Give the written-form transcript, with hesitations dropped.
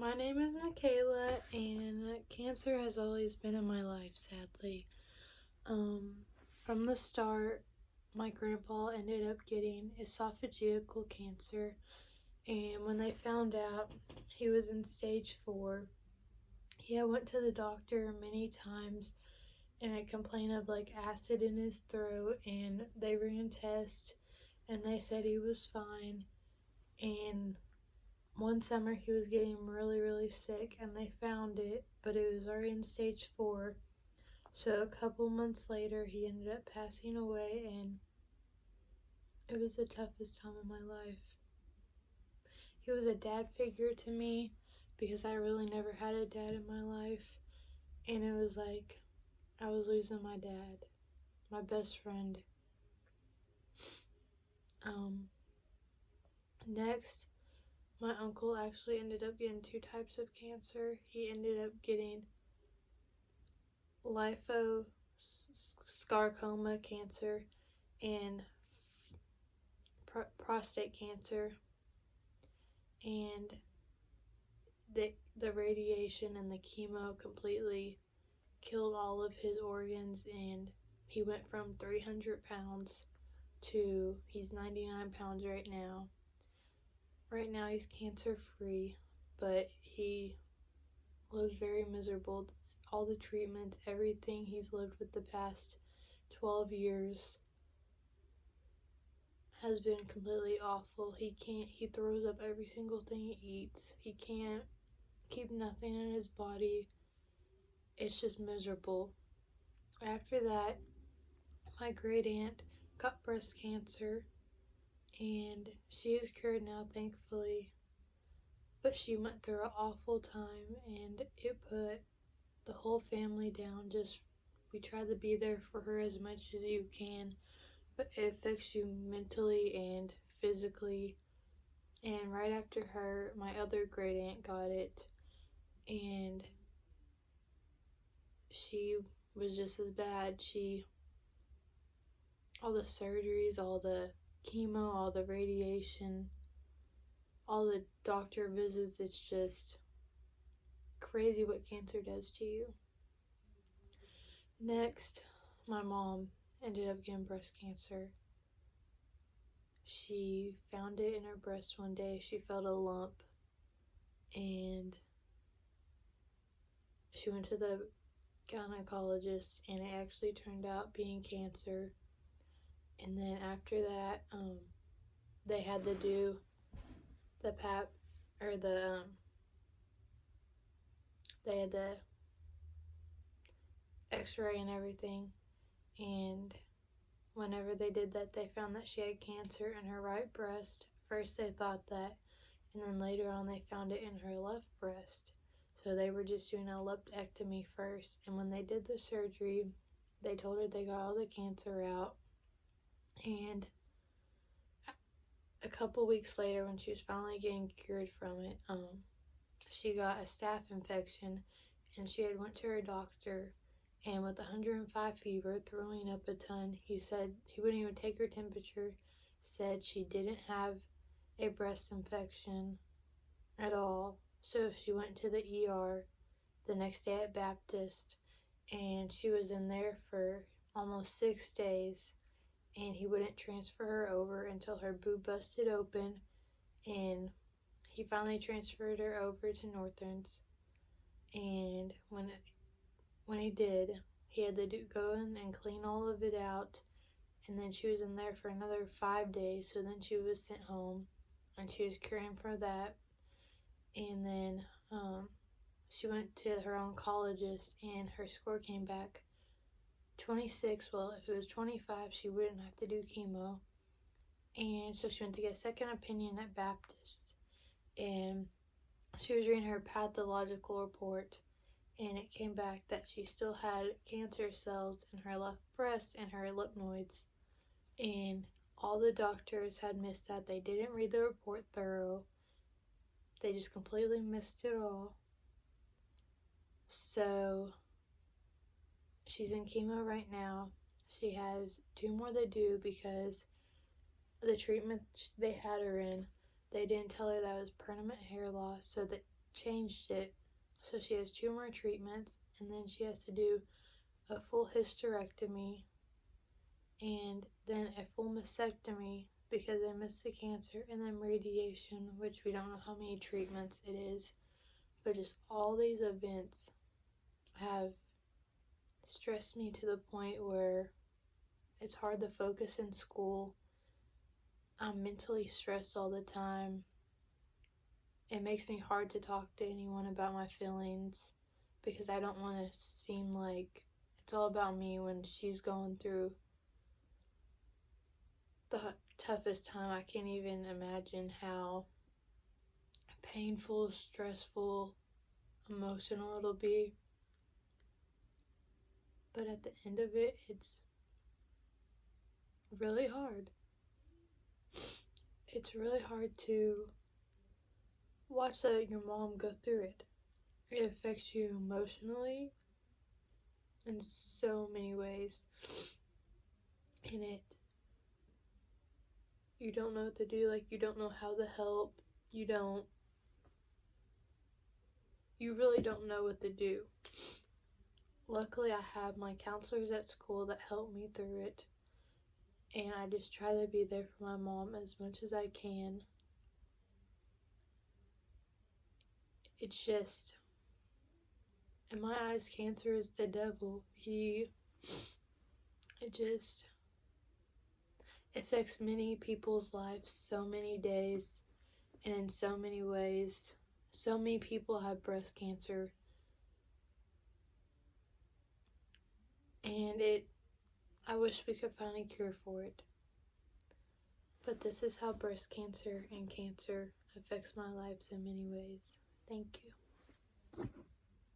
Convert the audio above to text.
My name is Michaela, and cancer has always been in my life, sadly. From the start, my grandpa ended up getting esophageal cancer, and when they found out he was in stage 4, he had went to the doctor many times and had complained of acid in his throat, and they ran tests and they said he was fine. And one summer he was getting really sick and they found it, but it was already in stage 4. So a couple months later he ended up passing away, and it was the toughest time of my life. He was a dad figure to me because I really never had a dad in my life, and it was like I was losing my dad, my best friend. Next, my uncle actually ended up getting 2 types of cancer. He ended up getting liposarcoma cancer and prostate cancer, and the radiation and the chemo completely killed all of his organs, and he went from 300 pounds to he's 99 pounds right now. Right now he's cancer free, but he lives very miserable. All the treatments, everything he's lived with the past 12 years has been completely awful. He throws up every single thing he eats. He can't keep nothing in his body. It's just miserable. After that, my great aunt got breast cancer, and she is cured now, thankfully. But she went through an awful time, and it put the whole family down. We try to be there for her as much as you can, but it affects you mentally and physically. And right after her, my other great aunt got it, and she was just as bad. All the surgeries, all the chemo, all the radiation, all the doctor visits, it's just crazy what cancer does to you. Next, my mom ended up getting breast cancer. She found it in her breast one day. She felt a lump, and she went to the gynecologist, and it actually turned out being cancer. And then after that, they had to do the pap, or they had the x-ray and everything, and whenever they did that, they found that she had cancer in her right breast. First they thought that, and then later on they found it in her left breast. So they were just doing a lumpectomy first, and when they did the surgery, they told her they got all the cancer out. And a couple weeks later, when she was finally getting cured from it, she got a staph infection, and she had went to her doctor, and with 105 fever, throwing up a ton, he said he wouldn't even take her temperature, said she didn't have a breast infection at all. So she went to the ER the next day at Baptist, and she was in there for almost 6 days, and he wouldn't transfer her over until her boob busted open, and he finally transferred her over to Northern's. And when he did, he had to go in and clean all of it out, and then she was in there for another 5 days. So then she was sent home, and she was curing for that. And then she went to her oncologist, and her score came back 26. Well, if it was 25, she wouldn't have to do chemo. And so she went to get a second opinion at Baptist, and she was reading her pathological report, and it came back that she still had cancer cells in her left breast and her lymph nodes. And all the doctors had missed that. They didn't read the report thorough. They just completely missed it all. So she's in chemo right now. She has 2 more to do because the treatment they had her in, they didn't tell her that was permanent hair loss, so that changed it. So she has 2 more treatments, and then she has to do a full hysterectomy and then a full mastectomy because they missed the cancer, and then radiation, which we don't know how many treatments it is. But just all these events have stressed me to the point where it's hard to focus in school. I'm mentally stressed all the time. It makes me hard to talk to anyone about my feelings because I don't want to seem like it's all about me when she's going through the toughest time. I can't even imagine how painful, stressful, emotional it'll be. But at the end of it, it's really hard. It's really hard to watch your mom go through it. It affects you emotionally in so many ways. And you don't know what to do, like you don't know how to help. You really don't know what to do. Luckily, I have my counselors at school that help me through it. And I just try to be there for my mom as much as I can. It's just, in my eyes, cancer is the devil. It affects many people's lives so many days and in so many ways. So many people have breast cancer. And I wish we could find a cure for it. But this is how breast cancer and cancer affects my life in many ways.